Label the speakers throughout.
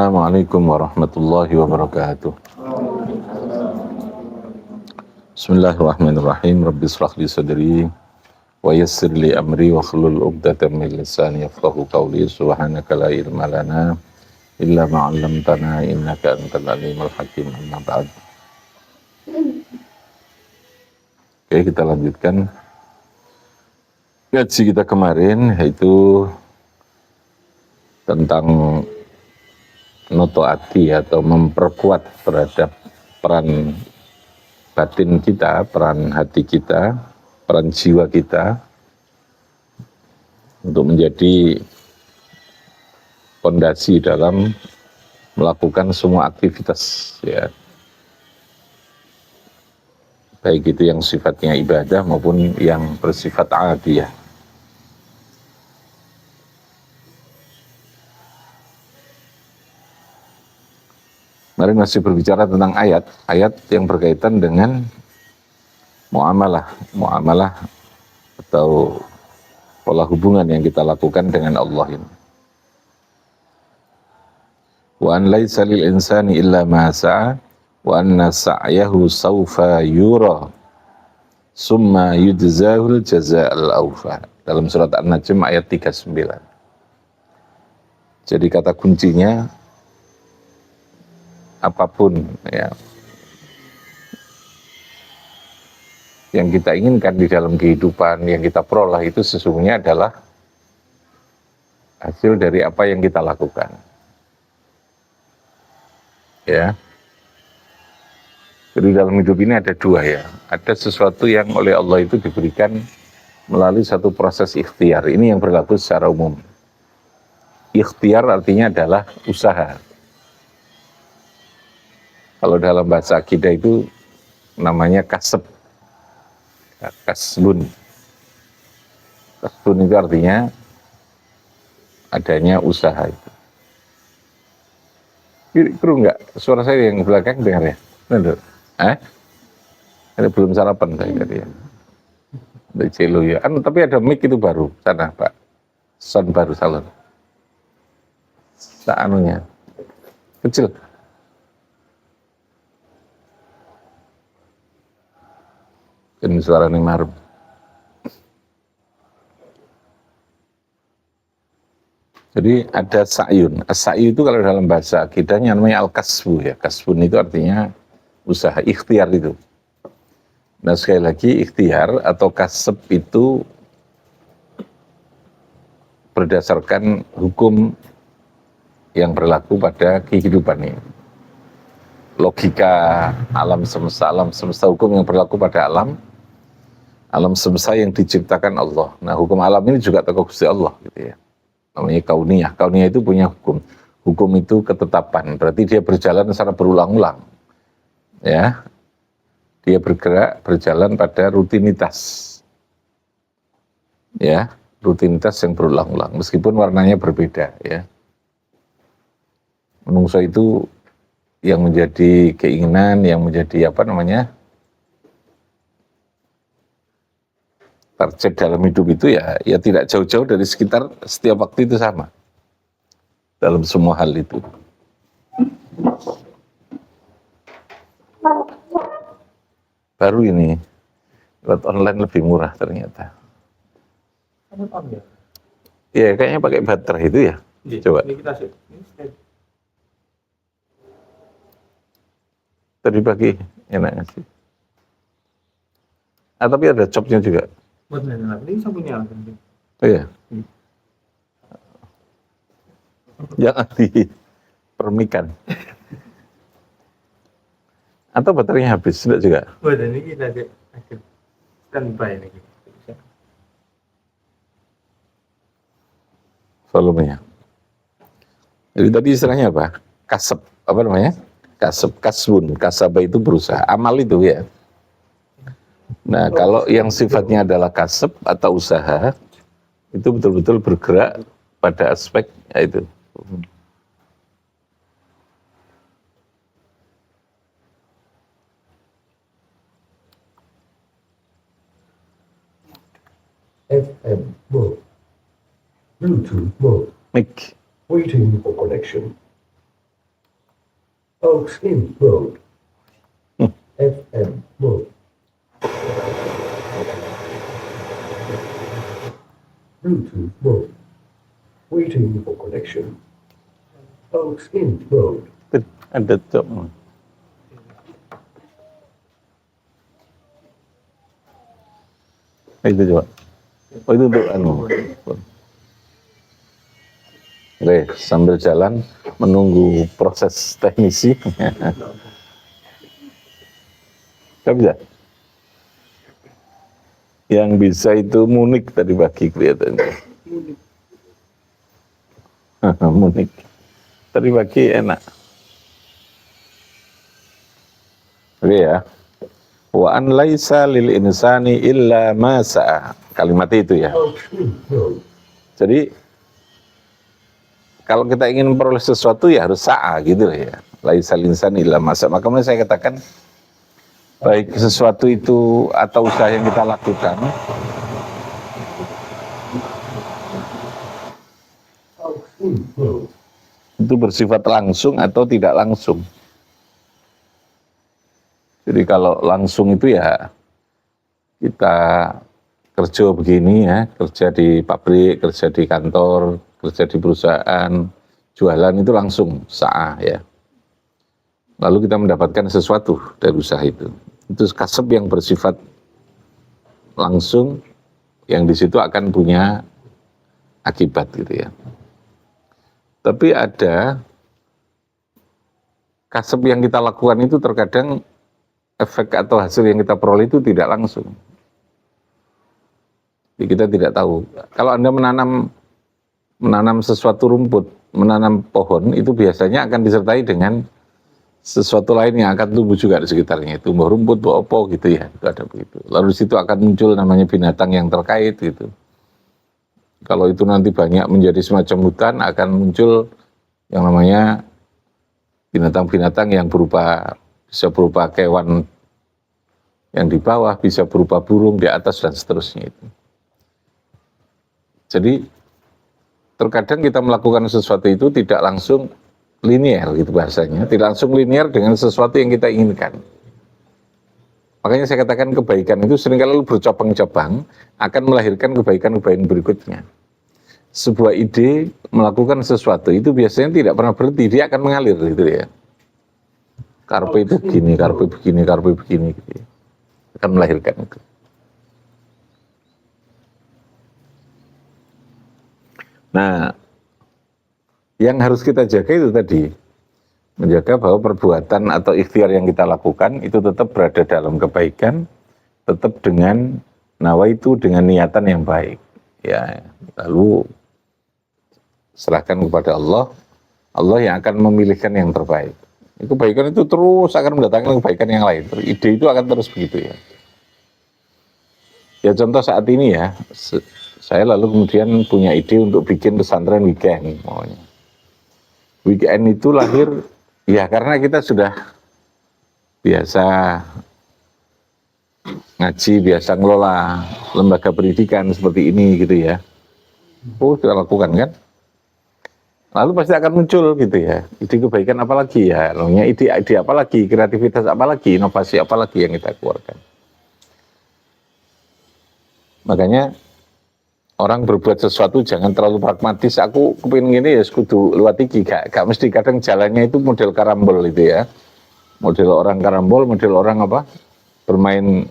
Speaker 1: Assalamualaikum warahmatullahi wabarakatuh. Bismillahirrahmanirrahim. Rabbi shrah li sadri wa yassir li amri wa hlul 'uqdatam min lisani yafqahu qawli. Subhanaka la ilma lana illa ma 'allamtana innaka antal alimul hakim. Amma ba'd. Oke, kita lanjutkan ngaji kita kemarin, yaitu tentang notoati atau memperkuat terhadap peran batin kita, peran hati kita, peran jiwa kita untuk menjadi fondasi dalam melakukan semua aktivitas, ya, baik itu yang sifatnya ibadah maupun yang bersifat adiyah. Mari masih berbicara tentang ayat yang berkaitan dengan muamalah atau pola hubungan yang kita lakukan dengan Allah ini. Wa an laisa lil insani illa ma sa'a wa anna sa'yahu sawfa yura summa yujzahul jazaa'al awfa. Dalam surat An-Najm ayat 39. Jadi kata kuncinya, apapun, ya, yang kita inginkan di dalam kehidupan, yang kita peroleh itu sesungguhnya adalah hasil dari apa yang kita lakukan. Ya. Jadi dalam hidup ini ada dua, ya. Ada sesuatu yang oleh Allah itu diberikan melalui satu proses ikhtiar. Ini yang berlaku secara umum. Ikhtiar artinya adalah usaha. Kalau dalam bahasa akidah itu namanya kasab. Kasbun. Kasbun itu artinya adanya usaha itu. Kru enggak? Suara saya yang belakang dengar ya? Benar. Ini belum sarapan saya tadi ya. Dari Celo ya. Tapi ada mic itu baru sana Pak. Sound baru salon. Anunya kecil. Ini suara ini maruf. Jadi ada sa'yun. As-sa'yu itu kalau dalam bahasa akidahnya namanya al-kasbu, ya. Kasbun itu artinya usaha, ikhtiar itu. Nah sekali lagi, ikhtiar atau kasab itu berdasarkan hukum yang berlaku pada kehidupan ini. Logika alam semesta hukum yang berlaku pada alam semesta yang diciptakan Allah. Nah hukum alam ini juga tokoh Gusti Allah, gitu ya. Namanya kauniyah. Kauniyah itu punya hukum. Hukum itu ketetapan. Berarti dia berjalan secara berulang-ulang. Ya, dia bergerak, berjalan pada rutinitas. Ya, rutinitas yang berulang-ulang. Meskipun warnanya berbeda. Ya, menungso itu yang menjadi keinginan, yang menjadi target dalam hidup itu ya tidak jauh-jauh dari sekitar setiap waktu itu sama dalam semua hal itu. Baru ini lewat online lebih murah ternyata. Iya kayaknya pakai baterai itu ya. Coba. Tadi pagi enak sih. Tapi ada chopnya juga.
Speaker 2: Ini sabunnya.
Speaker 1: Oh iya. Jangan dipermikan. Atau baterainya habis, enggak juga?
Speaker 2: Dan ini kita ada standby lagi.
Speaker 1: Volumenya. Jadi tadi istilahnya apa? Kasab, apa namanya? Kasbun, kasaba itu berusaha, amal itu ya. Nah, kalau yang sifatnya adalah kasab atau usaha, itu betul-betul bergerak pada aspek itu.
Speaker 3: FM mode. Bluetooth mode.
Speaker 1: Mic.
Speaker 3: Waiting for connection. Oaks in mode. FM mode. Bluetooth mode. Waiting for connection. Oaks in mode.
Speaker 1: Ada tuh. Itu coba. Oh itu untuk anu. Oke, sambil jalan menunggu proses teknisi. Gak bisa. Yang bisa itu Munik tadi pagi kelihatannya. Munik. Tadi pagi enak. Oke ya. Wa an laisa lil insani illa ma sa'a. Kalimat itu ya.
Speaker 3: Oaks in mode.
Speaker 1: Jadi kalau kita ingin memperoleh sesuatu ya harus sa'a gitu ya. Laisa lil insani illa ma sa'a. Makanya saya katakan baik sesuatu itu atau usaha yang kita lakukan
Speaker 3: Oaks in mode.
Speaker 1: itu bersifat langsung atau tidak langsung. Jadi kalau langsung itu ya kita kerja begini ya, kerja di pabrik, kerja di kantor, kerja di perusahaan, jualan itu langsung sa'ah ya. Lalu kita mendapatkan sesuatu dari usaha itu. Itu kasab yang bersifat langsung, yang di situ akan punya akibat gitu ya. Tapi ada kasab yang kita lakukan itu terkadang efek atau hasil yang kita peroleh itu tidak langsung. Jadi kita tidak tahu. Kalau Anda menanam sesuatu rumput, menanam pohon, itu biasanya akan disertai dengan sesuatu lain yang akan tumbuh juga di sekitarnya. Tumbuh rumput, buah opo gitu ya. Itu ada begitu. Lalu di situ akan muncul namanya binatang yang terkait gitu. Kalau itu nanti banyak menjadi semacam hutan, akan muncul yang namanya binatang-binatang yang bisa berupa kewan yang di bawah, bisa berupa burung di atas dan seterusnya itu. Jadi terkadang kita melakukan sesuatu itu tidak langsung linear gitu bahasanya, tidak langsung linear dengan sesuatu yang kita inginkan. Makanya saya katakan kebaikan itu seringkali bercabang-cabang akan melahirkan kebaikan-kebaikan berikutnya. Sebuah ide melakukan sesuatu itu biasanya tidak pernah berhenti, dia akan mengalir gitu ya. Karpe itu begini, karpe begini, karpe begini gitu ya. Akan melahirkan itu. Nah, yang harus kita jaga itu tadi, menjaga bahwa perbuatan atau ikhtiar yang kita lakukan itu tetap berada dalam kebaikan, tetap dengan nawaitu, dengan niatan yang baik. Ya, lalu serahkan kepada Allah, Allah yang akan memilihkan yang terbaik. Kebaikan itu terus akan mendatangkan kebaikan yang lain. Ide itu akan terus begitu ya. Ya contoh saat ini ya, saya lalu kemudian punya ide untuk bikin pesantren weekend. Weekend itu lahir ya karena kita sudah biasa ngaji, biasa ngelola lembaga pendidikan seperti ini gitu ya. Oh kita lakukan kan. Lalu pasti akan muncul gitu ya, ide kebaikan apa lagi ya, lalunya ide apa lagi, kreativitas apa lagi, inovasi apa lagi yang kita keluarkan. Makanya orang berbuat sesuatu jangan terlalu pragmatis, aku kepingin gini ya sekutu lewat iki, gak mesti, kadang jalannya itu model karambol itu ya, model orang karambol, model orang apa, bermain,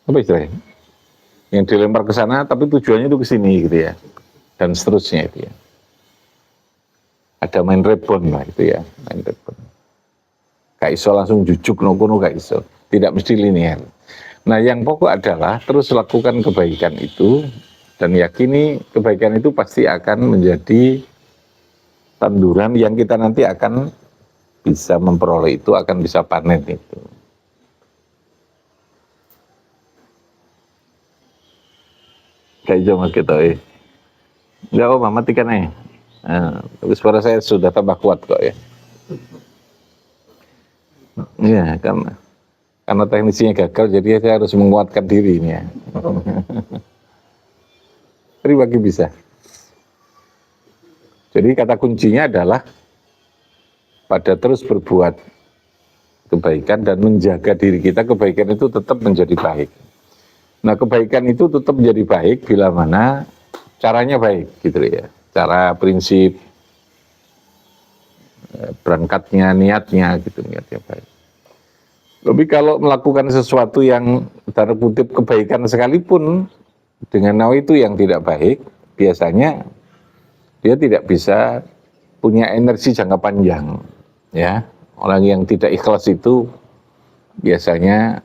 Speaker 1: apa istilahnya, yang dilempar ke sana tapi tujuannya itu ke sini gitu ya, dan seterusnya itu ya. Ada main rebon lah itu ya, main rebon. Gak iso langsung jujuk nokono gak iso, tidak mesti linear. Nah yang pokok adalah terus lakukan kebaikan itu dan yakini kebaikan itu pasti akan menjadi tanduran yang kita nanti akan bisa memperoleh itu, akan bisa panen itu. Kayak jom kita enggak apa matikan Nah, tapi suara saya sudah tambah kuat kok ya. Iya, karena teknisinya gagal, jadi saya harus menguatkan diri ini ya. Tapi bagi bisa. Jadi kata kuncinya adalah pada terus berbuat kebaikan dan menjaga diri kita, kebaikan itu tetap menjadi baik. Nah, kebaikan itu tetap menjadi baik bila mana caranya baik, gitu ya. Cara, prinsip, berangkatnya, niatnya, gitu, niatnya baik. Tapi kalau melakukan sesuatu yang tanda kutip kebaikan sekalipun dengan nawa itu yang tidak baik, biasanya dia tidak bisa punya energi jangka panjang, ya. Orang yang tidak ikhlas itu biasanya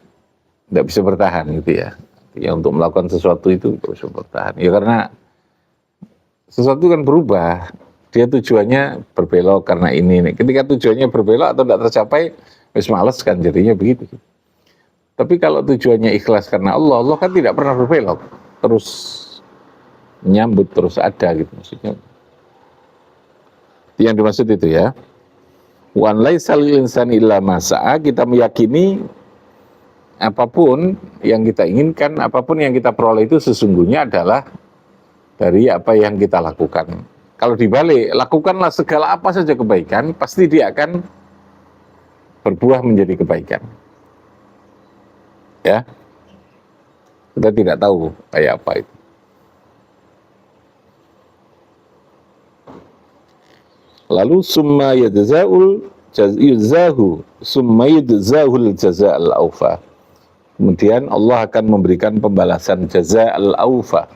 Speaker 1: tidak bisa bertahan, gitu ya. Ya, untuk melakukan sesuatu itu bisa bertahan. Ya karena sesuatu kan berubah. Dia tujuannya berbelok karena ini. Ketika tujuannya berbelok atau tidak tercapai, wis males kan jadinya begitu. Tapi kalau tujuannya ikhlas karena Allah, Allah kan tidak pernah berbelok. Terus nyambut, terus ada gitu maksudnya. Yang dimaksud itu ya. Wan laisal insani illa ma sa'a, kita meyakini apapun yang kita inginkan, apapun yang kita peroleh itu sesungguhnya adalah dari apa yang kita lakukan. Kalau dibalik, lakukanlah segala apa saja kebaikan, pasti dia akan berbuah menjadi kebaikan. Ya, kita tidak tahu kayak apa itu. Lalu summa yujzahul jaza'al aufa. Kemudian Allah akan memberikan pembalasan jaza'al aufa.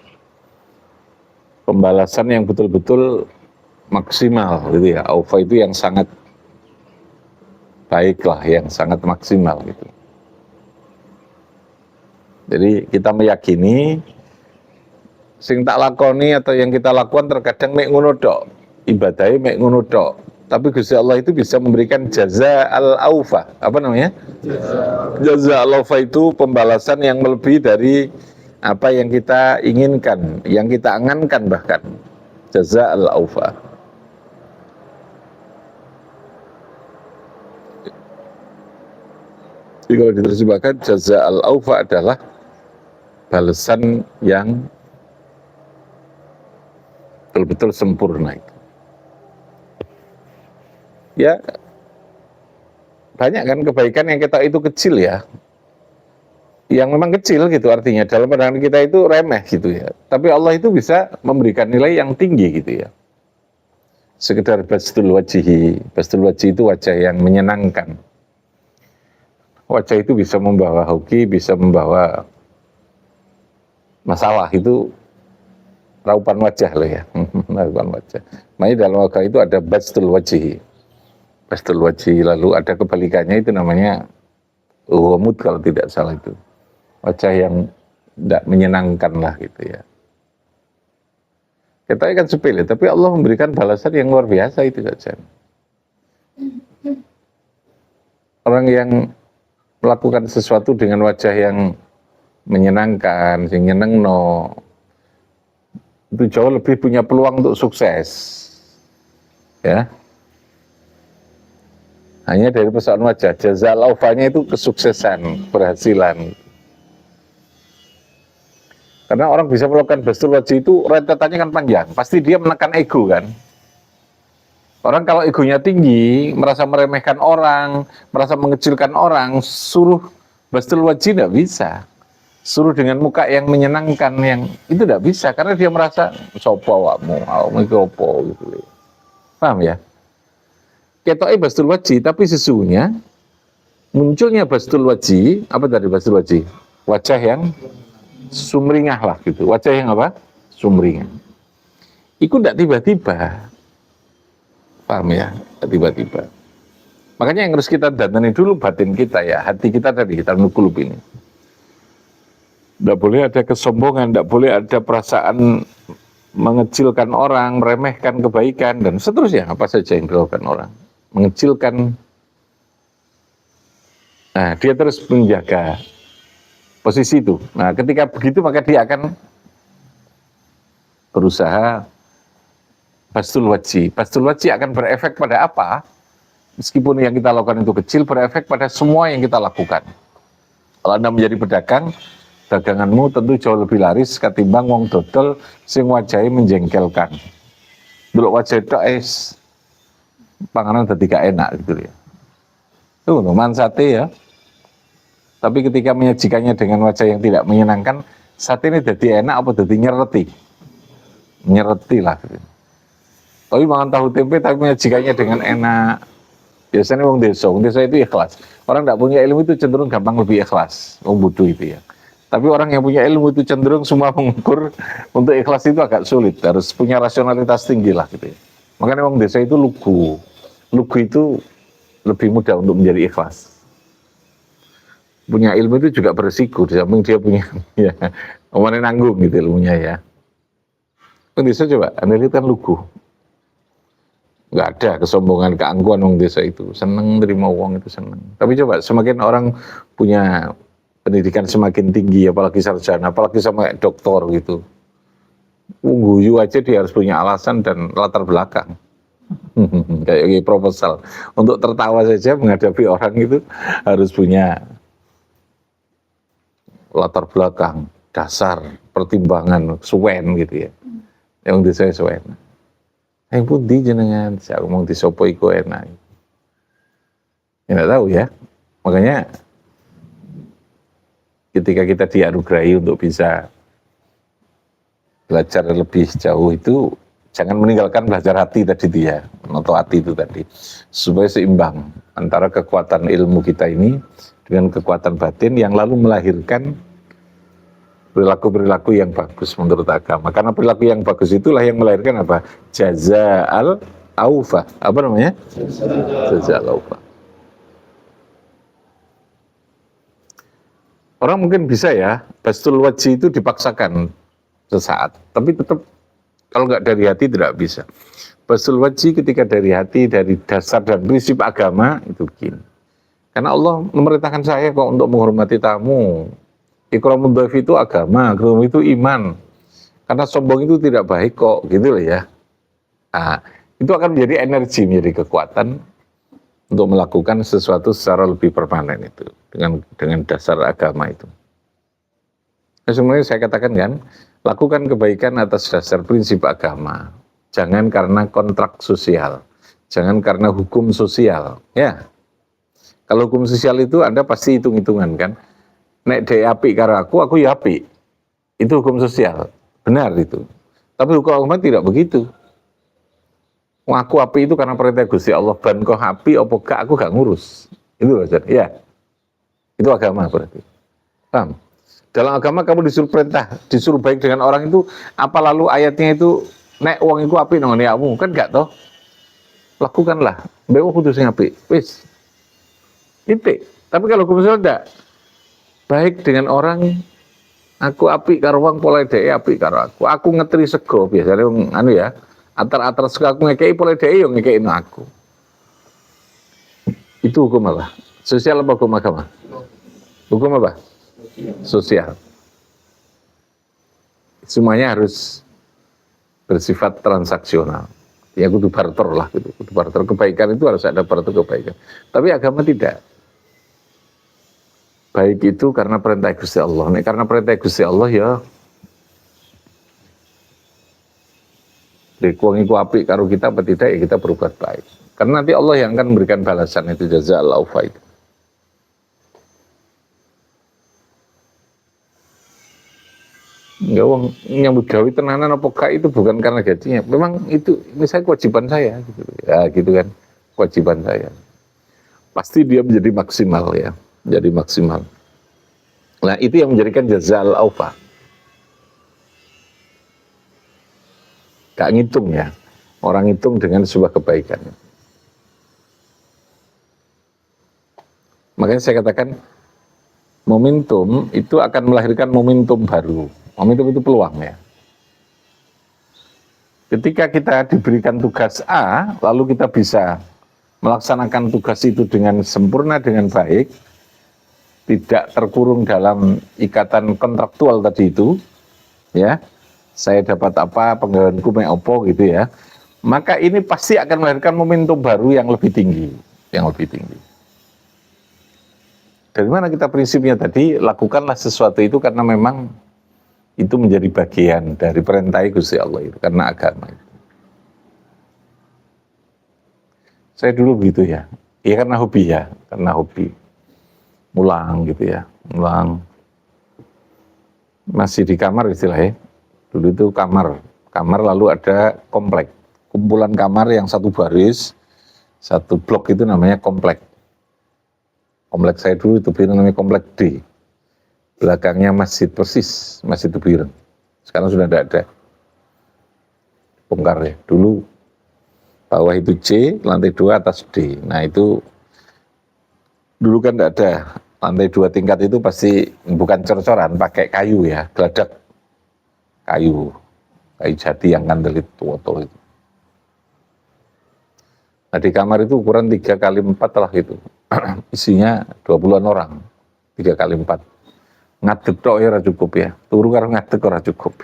Speaker 1: Pembalasan yang betul-betul maksimal gitu ya. Aufa itu yang sangat baiklah, yang sangat maksimal gitu. Jadi kita meyakini sing tak lakoni atau yang kita lakukan terkadang mek ngono tok, ibadahnya mek ngono tok. Tapi Gusti Allah itu bisa memberikan jaza al-aufa. Apa namanya? Jaza al-aufa itu pembalasan yang melebihi dari apa yang kita inginkan, yang kita angankan bahkan. Jaza al-aufa. Jadi kalau diterjemahkan jaza al-aufa adalah balasan yang betul-betul sempurna itu. Ya, banyak kan kebaikan yang kita itu kecil ya, yang memang kecil gitu artinya dalam pandangan kita itu remeh gitu ya, tapi Allah itu bisa memberikan nilai yang tinggi gitu ya. Sekedar bastul wajhi itu wajah yang menyenangkan. Wajah itu bisa membawa hoki, bisa membawa masalah, itu raupan wajah loh ya. Raupan wajah. Makanya dalam agama itu ada bastul wajhi, lalu ada kebalikannya itu namanya ghamud kalau tidak salah itu. Wajah yang tidak menyenangkan lah gitu ya. Kita kan sepele, tapi Allah memberikan balasan yang luar biasa itu saja. Orang yang melakukan sesuatu dengan wajah yang menyenangkan, sing nyenengno, itu jauh lebih punya peluang untuk sukses. Ya. Hanya dari persoalan wajah, jaza laufanya itu kesuksesan, keberhasilan. Karena orang bisa melakukan bastul wajhi itu rentetannya kan panjang, pasti dia menekan ego kan. Orang kalau egonya tinggi, merasa meremehkan orang, merasa mengecilkan orang, suruh bastul wajhi tidak bisa. Suruh dengan muka yang menyenangkan, yang itu tidak bisa, karena dia merasa sopo awakmu iki opo gitu. Paham ya? Ketoknya bastul wajhi, tapi sesungguhnya munculnya bastul wajhi, apa tadi bastul wajhi? Wajah yang sumringah lah gitu. Wajah yang apa? Sumringah. Itu tidak tiba-tiba. Paham ya? Tiba-tiba. Makanya yang harus kita datangin dulu batin kita ya, hati kita tadi, kita nukulub ini. Tidak boleh ada kesombongan, tidak boleh ada perasaan mengecilkan orang, meremehkan kebaikan, dan seterusnya, apa saja yang dilakukan orang. Mengecilkan, nah dia terus menjaga posisi itu. Nah ketika begitu maka dia akan berusaha bastul wajhi. Bastul wajhi akan berefek pada apa? Meskipun yang kita lakukan itu kecil, berefek pada semua yang kita lakukan. Kalau Anda menjadi pedagang, daganganmu tentu jauh lebih laris ketimbang wong dodol sing wajahe menjengkelkan. Delok wajah tok panganan dadi gak enak gitu ya. Itu man sate ya. Tapi ketika menyajikannya dengan wajah yang tidak menyenangkan, sate ini jadi enak apa jadi nyereti? Nyereti lah. Gitu. Tapi makan tahu tempe tapi menyajikannya dengan enak. Biasanya wong desa itu ikhlas. Orang tidak punya ilmu itu cenderung gampang lebih ikhlas. Wong bodoh itu ya. Tapi orang yang punya ilmu itu cenderung semua mengukur untuk ikhlas itu agak sulit. Harus punya rasionalitas tinggi lah gitu ya. Makanya wong desa itu lugu. Lugu itu lebih mudah untuk menjadi ikhlas. Punya ilmu itu juga beresiko, di samping dia punya ya, kemarin nanggung gitu ilmunya ya. Wong desa coba, Anda lihat kan lugu. Nggak ada kesombongan, keangkuhan wong desa itu. Seneng terima uang itu seneng. Tapi coba, semakin orang punya pendidikan semakin tinggi, apalagi sarjana, apalagi sama doktor gitu. Guyu aja dia harus punya alasan dan latar belakang. Kayak proposal. Untuk tertawa saja menghadapi orang itu harus punya latar belakang, dasar, pertimbangan, suwen gitu ya. Yang di saya suwen. Yang pundi jenengan, saya ngomong di sopo iku enak. Ya nggak tahu ya. Makanya ketika kita dianugerahi untuk bisa belajar lebih jauh itu, jangan meninggalkan belajar hati tadi dia, atau hati itu tadi. Supaya seimbang antara kekuatan ilmu kita ini dengan kekuatan batin yang lalu melahirkan perilaku-perilaku yang bagus menurut agama. Karena perilaku yang bagus itulah yang melahirkan apa? Jaza'al aufa. Apa namanya? Jaza'al aufa. Orang mungkin bisa ya, bastul wajhi itu dipaksakan sesaat. Tapi tetap kalau nggak dari hati tidak bisa. Bastul wajhi ketika dari hati, dari dasar dan prinsip agama itu begini. Karena Allah memerintahkan saya kok untuk menghormati tamu. Ikramud dhaif itu agama, ikram itu iman. Karena sombong itu tidak baik kok, gitu loh ya. Nah, itu akan menjadi energi, menjadi kekuatan untuk melakukan sesuatu secara lebih permanen itu dengan dasar agama itu. Nah, sebenarnya saya katakan kan, lakukan kebaikan atas dasar prinsip agama. Jangan karena kontrak sosial, jangan karena hukum sosial, ya. Kalau hukum sosial itu Anda pasti hitung-hitungan kan. Nek dhek apik karo aku ya apik. Itu hukum sosial. Benar itu. Tapi hukum agama tidak begitu. Aku apik itu karena perintah Gusti Allah. Ban kok apik apa gak aku gak ngurus. Itu maksudnya. Ya. Itu agama berarti. Paham? Dalam agama kamu disuruh perintah, disuruh baik dengan orang itu, apa lalu ayatnya itu nek wong iku apik nang awakmu kan gak toh? Lakukanlah. Mbek kudu sing apik. Wis. Titik. Tapi kalau hukum sosial ndak, baik dengan orang, aku apik karo wong pola dhek apik karo aku. Aku ngetri sego biasanya anu ya, atar-atar sego aku ngekeki pola dhek yo ngekeki aku. Itu hukum apa? Sosial apa hukum agama? Hukum apa? Sosial. Semuanya harus bersifat transaksional. Ya kudu barter lah gitu. Kudu barter kebaikan itu harus ada barter kebaikan. Tapi agama tidak. Baik itu karena perintah Gusti Allah. Nek karena perintah Gusti Allah ya dek wong iku apik karo kita apa tidak ya kita berbuat baik. Karena nanti Allah yang akan memberikan balasan itu jazaa'ul aufa itu. Enggak wong nyambut gawe tenanan apa gak itu bukan karena gajinya. Memang itu ini saya kewajiban saya gitu. Ya gitu kan. Kewajiban saya. Pasti dia menjadi maksimal ya. Jadi maksimal. Nah itu yang menjadikan jazaa'ul aufa. Gak ngitung ya. Orang ngitung dengan sebuah kebaikan. Makanya saya katakan momentum itu akan melahirkan momentum baru. Momentum itu peluang ya. Ketika kita diberikan tugas A, lalu kita bisa melaksanakan tugas itu dengan sempurna, dengan baik, tidak terkurung dalam ikatan kontraktual tadi itu, ya, saya dapat apa, penggaweanku mek opo gitu ya, maka ini pasti akan melahirkan momentum baru yang lebih tinggi, Dari mana kita prinsipnya tadi, lakukanlah sesuatu itu karena memang itu menjadi bagian dari perintah Gusti Allah itu, karena agama itu. Saya dulu gitu ya. Iya karena hobi ya, karena hobi. Mulang gitu ya, mulang. Masih di kamar istilahnya. Dulu itu kamar lalu ada komplek. Kumpulan kamar yang satu baris, satu blok itu namanya komplek. Komplek saya dulu itu namanya komplek D. Belakangnya masjid persis, masjid Tubiran. Sekarang sudah tidak ada. Bongkar ya. Dulu bawah itu C, lantai 2 atas D. Nah itu dulu kan tidak ada. Lantai 2 tingkat itu pasti bukan cor-coran, pakai kayu ya, geladak. Kayu jati yang kandel itu, tua-tua itu. Nah di kamar itu ukuran 3 kali 4 lah gitu. Isinya 20-an orang, 3 kali 4. Ngadeg tok ya ora cukup ya, turu karo ngadeg ora cukup.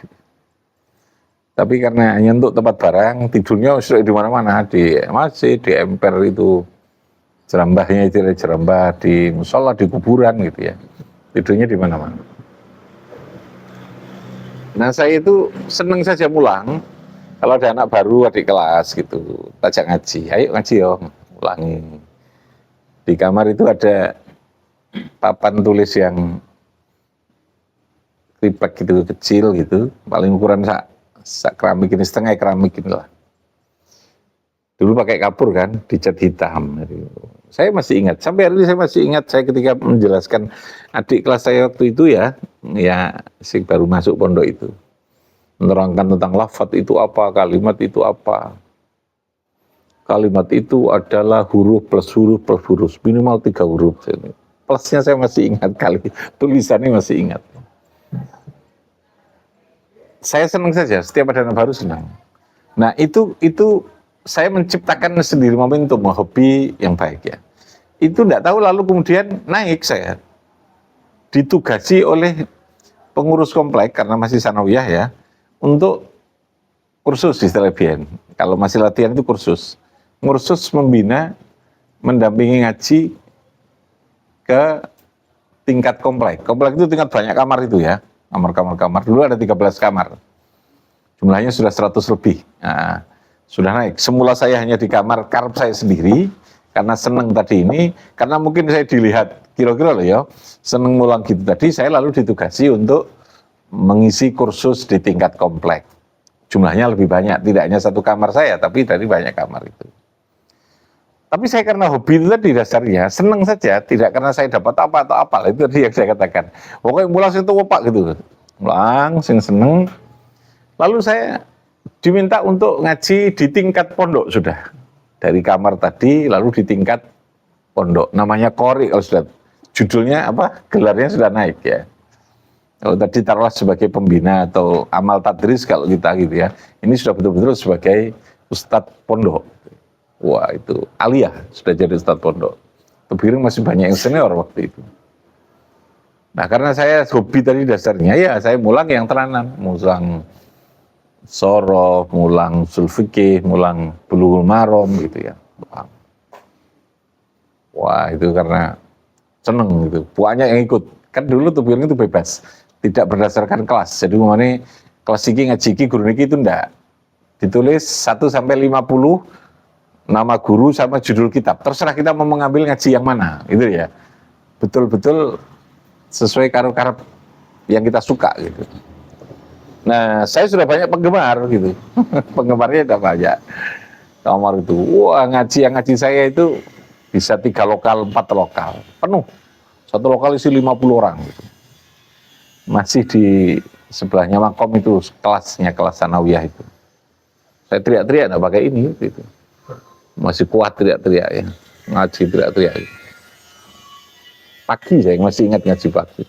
Speaker 1: Tapi karena hanya untuk tempat barang, tidurnya sudah di mana-mana, masih di emper itu, jerambahnya itu jerambah di musola, di kuburan gitu ya. Tidurnya di mana-mana. Nah saya itu seneng saja mulang, kalau ada anak baru adik kelas gitu, tajak ngaji, ayo ngaji yo, ulangi. Di kamar itu ada papan tulis yang triplek gitu, kecil gitu, paling ukuran sak keramik ini, setengah keramik ini lah. Dulu pakai kapur kan, dicat hitam. Saya masih ingat, sampai hari ini saya masih ingat, saya ketika menjelaskan adik kelas saya waktu itu ya sih baru masuk pondok itu. Menerangkan tentang lafaz itu apa, kalimat itu apa. Kalimat itu adalah huruf plus huruf plus huruf, minimal 3 huruf. Plusnya saya masih ingat kali, tulisannya masih ingat. Saya senang saja, setiap ada anak baru senang. Nah itu saya menciptakan sendiri momentum hobi yang baik ya. Itu tidak tahu lalu kemudian naik saya. Ditugasi oleh pengurus komplek karena masih sanawiyah ya, untuk kursus istilah BN. Kalau masih latihan itu kursus. Kursus membina, mendampingi ngaji ke tingkat komplek. Komplek itu tingkat banyak kamar itu ya. Kamar. Dulu ada 13 kamar. Jumlahnya sudah 100 lebih. Nah, sudah naik. Semula saya hanya di kamar karep saya sendiri, karena seneng tadi ini, karena mungkin saya dilihat, kira-kira loh ya, seneng mulang gitu tadi, saya lalu ditugasi untuk mengisi kursus di tingkat komplek. Jumlahnya lebih banyak, tidak hanya satu kamar saya, tapi dari banyak kamar itu. Tapi saya karena hobi itu tadi dasarnya, seneng saja, tidak karena saya dapat apa atau apa, itu tadi yang saya katakan. Pokoknya mulang itu apa gitu, mulang, seneng. Lalu saya diminta untuk ngaji di tingkat pondok sudah. Dari kamar tadi, lalu di tingkat pondok. Namanya Qori, kalau sudah judulnya apa, gelarnya sudah naik ya. Kalau tadi taruhlah sebagai pembina atau amal tadris kalau kita gitu ya. Ini sudah betul-betul sebagai ustadz pondok. Wah itu aliyah, sudah jadi ustadz pondok. Tebiring masih banyak yang senior waktu itu. Nah karena saya hobi tadi dasarnya, ya saya mulang yang tenanan. Mulang Sorof, mulang Sulfikih, mulang Bulughul Maram gitu ya. Wah itu karena seneng gitu, banyak yang ikut. Kan dulu Tebiring itu bebas, tidak berdasarkan kelas. Jadi mengenai kelas iki ngaji iki guru niki itu ndak. Ditulis 1 sampai 50 nama guru sama judul kitab. Terserah kita mau mengambil ngaji yang mana, itu ya. Betul-betul sesuai karep-karep yang kita suka gitu. Nah, saya sudah banyak penggemar gitu. Penggemarnya udah banyak. Kamar itu, wah yang ngaji saya itu bisa 3 lokal, 4 lokal. Penuh. Satu lokal isi 50 orang gitu. Masih di sebelahnya makom itu kelasnya, kelas sanawiyah itu. Saya teriak-teriak enggak pakai ini gitu. Masih kuat teriak-teriak ya. Ngaji teriak-teriak. Pagi saya masih ingat ngaji pagi.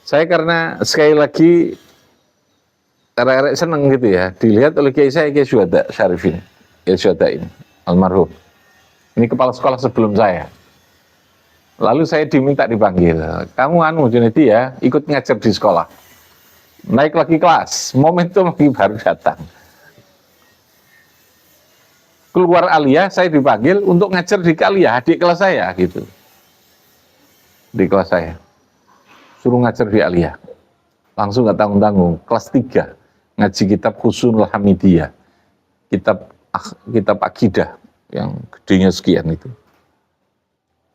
Speaker 1: Saya karena sekali lagi arek-arek seneng gitu ya, dilihat oleh kiai saya, Kiai Syuhada Syarif ini, Kiai Syuhada ini, almarhum. Ini kepala sekolah sebelum saya. Lalu saya diminta dipanggil, kamu Junedi ya, ikut ngajar di sekolah. Naik lagi kelas, momentum lagi baru datang. Keluar aliyah, saya dipanggil untuk ngajar di aliyah, adik kelas saya gitu. Di kelas saya. Suruh ngajar di aliyah. Langsung gak tanggung-tanggung, kelas 3. Ngaji kitab Husnul Hamidiyah. Kitab akidah. yang gedenya sekian itu.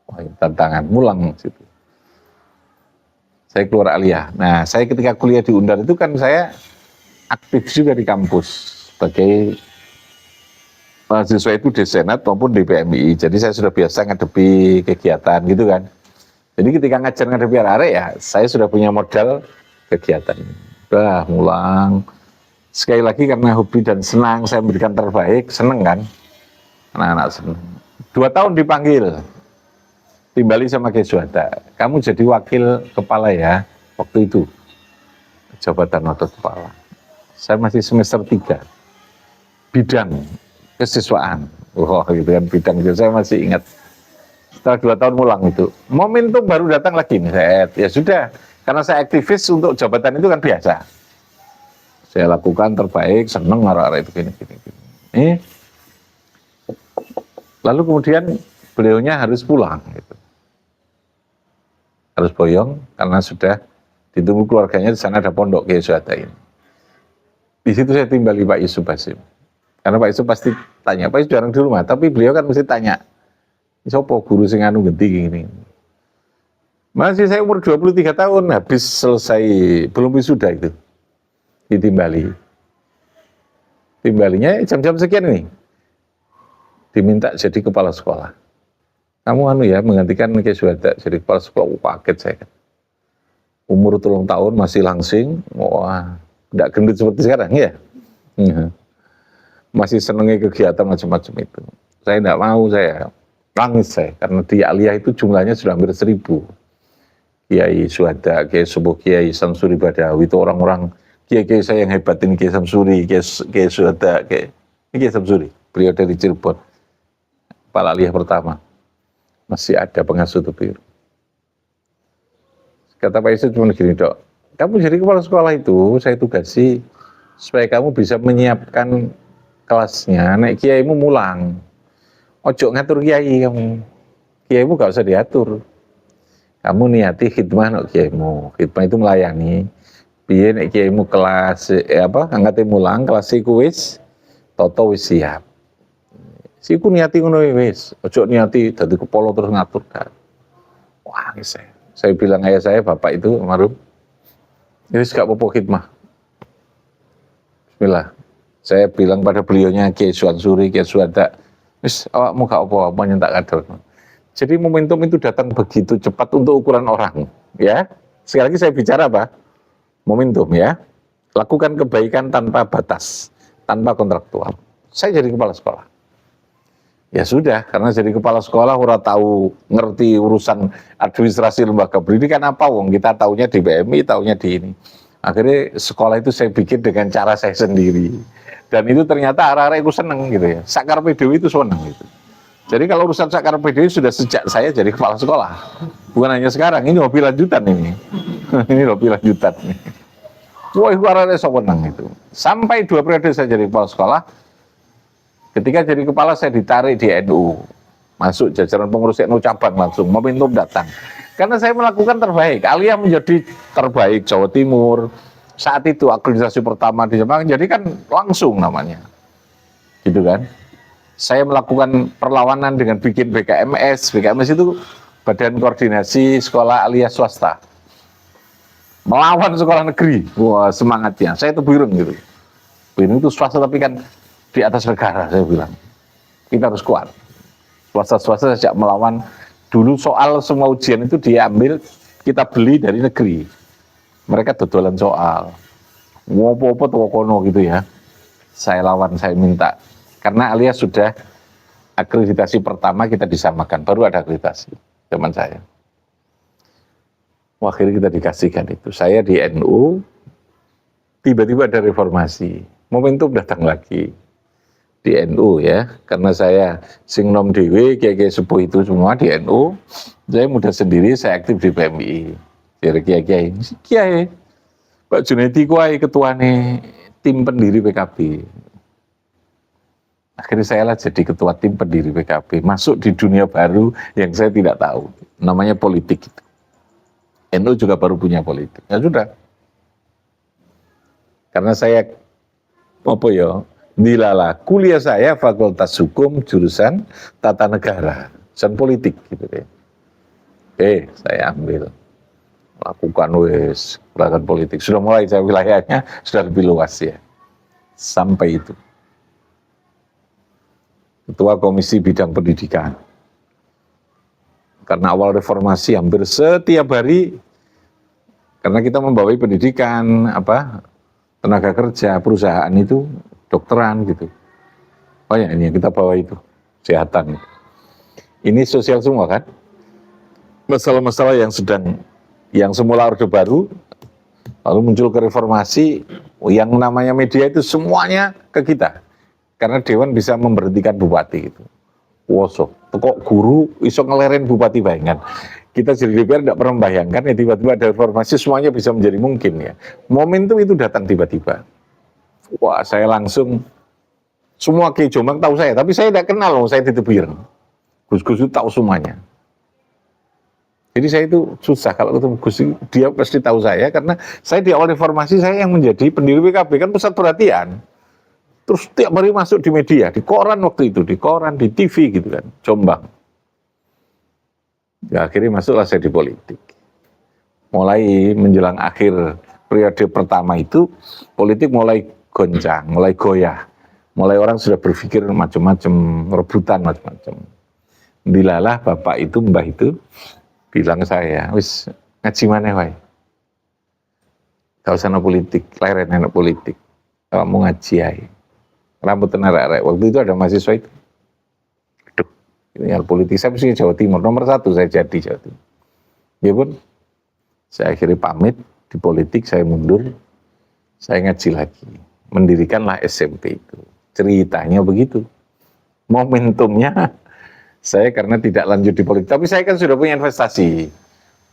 Speaker 1: Wah, tantangan mulang situ. Saya keluar aliyah. Nah, saya ketika kuliah di Undar itu kan saya aktif juga di kampus sebagai mahasiswa itu di Senat maupun di PMI. Jadi saya sudah biasa ngadepi kegiatan gitu kan. Jadi ketika ngajar ngadepi arek ya, saya sudah punya modal kegiatan. Udah mulang. Sekali lagi karena hobi dan senang, saya memberikan terbaik, seneng kan. Anak-anak seneng. 2 tahun dipanggil. Timbali sama Kiai Suhada. Kamu jadi wakil kepala ya, waktu itu. Jabatan wakil kepala. Saya masih semester 3. Bidang kesiswaan. Wah, gitu kan bidang itu saya masih ingat. Setelah 2 tahun mulang itu, momentum baru datang lagi nih. Ya sudah, karena saya aktivis untuk jabatan itu kan biasa. Saya lakukan terbaik, seneng arah-arah itu gini. Lalu kemudian beliaunya harus pulang. Gitu. Harus boyong karena sudah ditunggu keluarganya di sana ada pondok Kiai Suhada ini. Di situ saya timbali Pak Yusuf Basim. Karena Pak Yusuf pasti tanya, Pak Yusuf jarang di rumah, tapi beliau kan mesti tanya, siapa guru sing anu genti gini. Masih saya umur 23 tahun, habis selesai, belum wisuda itu, ditimbali. Timbalinya jam-jam sekian ini, diminta jadi kepala sekolah. Kamu anu ya, menggantikan Kiai Suhada jadi kepala sekolah, kaget saya kan. Umur 3 tahun masih langsing, wah, tidak gendut seperti sekarang ya. Masih senengnya kegiatan macam-macam itu. Saya tidak mau, saya nangis saya, karena di aliyah itu jumlahnya sudah hampir 1000. Kiai Suhada, Kiai Sepuh, Kiai Samsuri Badawi, itu orang-orang kiai-kiai saya yang hebat ini, Kiai Samsuri, Kiai Suhada, Kiai Samsuri, beliau dari Cirebon, kepala aliyah pertama. Masih ada pengasuh itu biru. Kata Pak Yusuf cuma gini, Dok, kamu jadi kepala sekolah itu saya tugasi supaya kamu bisa menyiapkan kelasnya, nek kiaimu mulang. Ojo ngatur kiai kamu. Kiaimu gak usah diatur. Kamu niati khidmah nek kiaimu. Khidmah itu melayani. Piye nek kiaimu kelas angkate mulang, kelas iku wis toto wis siap. Siku niati ngono wis, ojo niati dadi kepala terus ngatur kan. Wah, saya bilang ayah saya, bapak itu almarhum, wis gak apa-apa khidmah. Bismillah. Saya bilang pada beliaunya Kiai Samsuri, Kiai Suhada, wis awakmu gak apa-apa nyentak kader. Jadi momentum itu datang begitu cepat untuk ukuran orang, ya. Sekali lagi saya bicara apa? Momentum ya. Lakukan kebaikan tanpa batas, tanpa kontraktual. Saya jadi kepala sekolah. Ya sudah, karena jadi kepala sekolah ora tahu ngerti urusan administrasi lembaga pendidikan apa wong, kita taunya di BMI, taunya di ini. Akhirnya sekolah itu saya bikin dengan cara saya sendiri. Dan itu ternyata arah-arah itu seneng gitu ya. Sakar PDW itu seneng gitu. Jadi kalau urusan sakar PDW sudah sejak saya jadi kepala sekolah. Bukan hanya sekarang, ini hobi lanjutan ini. Ini hobi lanjutan. Wah, itu arah-arah seneng itu. Sampai 2 periode saya jadi kepala sekolah. Ketika jadi kepala saya ditarik di NU, masuk jajaran pengurus NU cabang langsung, momentum datang. Karena saya melakukan terbaik, aliyah menjadi terbaik Jawa Timur. Saat itu akreditasi pertama di Jepang, jadi kan langsung namanya. Gitu kan. Saya melakukan perlawanan dengan bikin BKMS. BKMS itu Badan Koordinasi Sekolah Aliyah Swasta. Melawan sekolah negeri. Wah, semangatnya. Saya itu birung gitu. Birung itu swasta tapi kan di atas negara, saya bilang. Kita harus kuat. Swasta-swasta sejak melawan, dulu soal semua ujian itu diambil, kita beli dari negeri. Mereka dodolan soal. Ngopo-opo toko kono gitu ya. Saya lawan, saya minta. Karena alias sudah akreditasi pertama kita disamakan, baru ada akreditasi zaman saya. Wah, akhirnya kita dikasihkan itu. Saya di NU, tiba-tiba ada reformasi. Momentum datang lagi. Di NU ya, karena saya sing nom dewe, kiai-kiai sepuh itu semua di NU, saya muda sendiri, saya aktif di PMI. Jadi kiai, Pak Junaidi kuai ketuane tim pendiri PKB. Akhirnya saya lah jadi ketua tim pendiri PKB, masuk di dunia baru yang saya tidak tahu, namanya politik. NU juga baru punya politik. Ya sudah, karena saya Dilala kuliah saya Fakultas Hukum jurusan Tata Negara dan Politik gitu deh. Saya ambil lakukan gerakan politik. Sudah mulai saya wilayahnya sudah lebih luas ya. Sampai itu. Ketua Komisi Bidang Pendidikan. Karena awal reformasi hampir setiap hari, karena kita membawai pendidikan, tenaga kerja, perusahaan itu, dokteran gitu. Oh ya, ini yang kita bawa itu, kesehatan. Ini sosial semua kan? Masalah-masalah yang semula Orde Baru, lalu muncul ke reformasi, yang namanya media itu semuanya ke kita. Karena Dewan bisa memberhentikan bupati gitu. Woso, kok guru iso ngeleren bupati, bayangkan. Kita jadi DPR tidak pernah membayangkan ya tiba-tiba ada reformasi semuanya bisa menjadi mungkin ya. Momentum itu datang tiba-tiba. Wah, saya langsung semua Ki Jombang tahu saya, tapi saya tidak kenal loh, saya ditebir. Gus-Gus itu tahu semuanya. Jadi saya itu susah kalau ketemu Gus, dia pasti tahu saya karena saya di awal reformasi saya yang menjadi pendiri PKB kan pusat perhatian. Terus tiap hari masuk di media, di koran waktu itu, di koran, di TV gitu kan, Jombang. Ya, akhirnya masuklah saya di politik. Mulai menjelang akhir periode pertama itu, politik mulai goncang, mulai goyah. Mulai orang sudah berpikir macam-macam, rebutan macam-macam. Dilalah bapak itu, mbah itu, bilang saya, wis ngaji mana wae. Gak usah politik, leren enak politik. Kamu ngaji aja. Rambut tenar-arek. Waktu itu ada mahasiswa itu. Aduh, ini hal politik. Saya mesti Jawa Timur. Nomor 1 saya jadi Jawa Timur. Ya pun, saya akhirnya pamit di politik, saya mundur. Saya ngaji lagi. Mendirikanlah SMP itu. Ceritanya begitu. Momentumnya, saya karena tidak lanjut di politik. Tapi saya kan sudah punya investasi.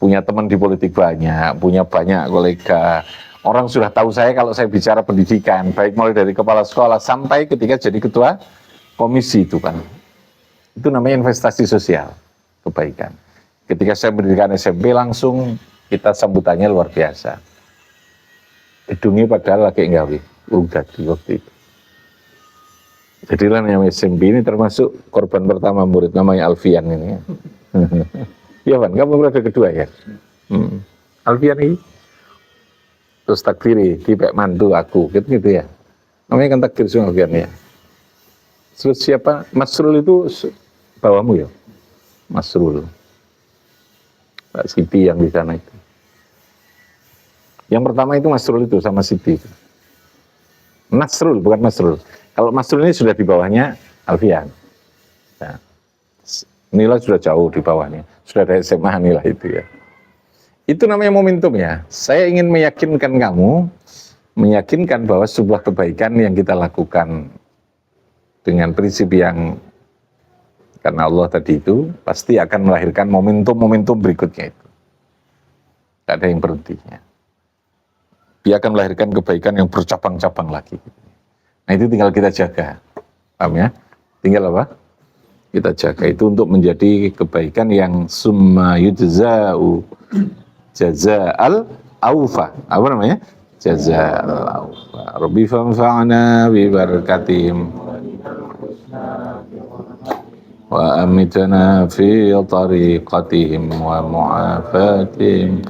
Speaker 1: Punya teman di politik banyak. Punya banyak kolega. Orang sudah tahu saya kalau saya bicara pendidikan, baik mulai dari kepala sekolah sampai ketika jadi ketua komisi itu kan. Itu namanya investasi sosial, kebaikan. Ketika saya mendirikan SMP langsung kita sambutannya luar biasa. Hidungnya padahal lagi nggawe, udah di waktu itu. Jadilah namanya SMP ini termasuk korban pertama murid namanya Alfian ini. Ya Van, kamu berada kedua ya? Alfian ini? Terus takdiri, dipek mantu aku, gitu ya. Namanya kan takdir semua ya. Terus siapa? Masrul itu bawahmu ya? Masrul. Pak Siti yang di sana itu. Yang pertama itu Masrul itu sama Siti. Nasrul, bukan Masrul. Kalau Masrul ini sudah di bawahnya Alfian. Nah, Nila sudah jauh di bawahnya. Sudah ada SMA Nila itu ya. Itu namanya momentum ya. Saya ingin meyakinkan kamu, meyakinkan bahwa sebuah kebaikan yang kita lakukan dengan prinsip yang karena Allah tadi itu pasti akan melahirkan momentum-momentum berikutnya itu. Tidak ada yang berhentinya. Dia akan melahirkan kebaikan yang bercabang-cabang lagi. Nah itu tinggal kita jaga. Paham ya? Tinggal apa? Kita jaga itu untuk menjadi kebaikan yang summa yujza'u jaza'al awfa. Apa namanya? Jaza'al awfa. Rabbi fanfa'na bi barakatihim wa amitna fi tariqatihim wa mu'afatihim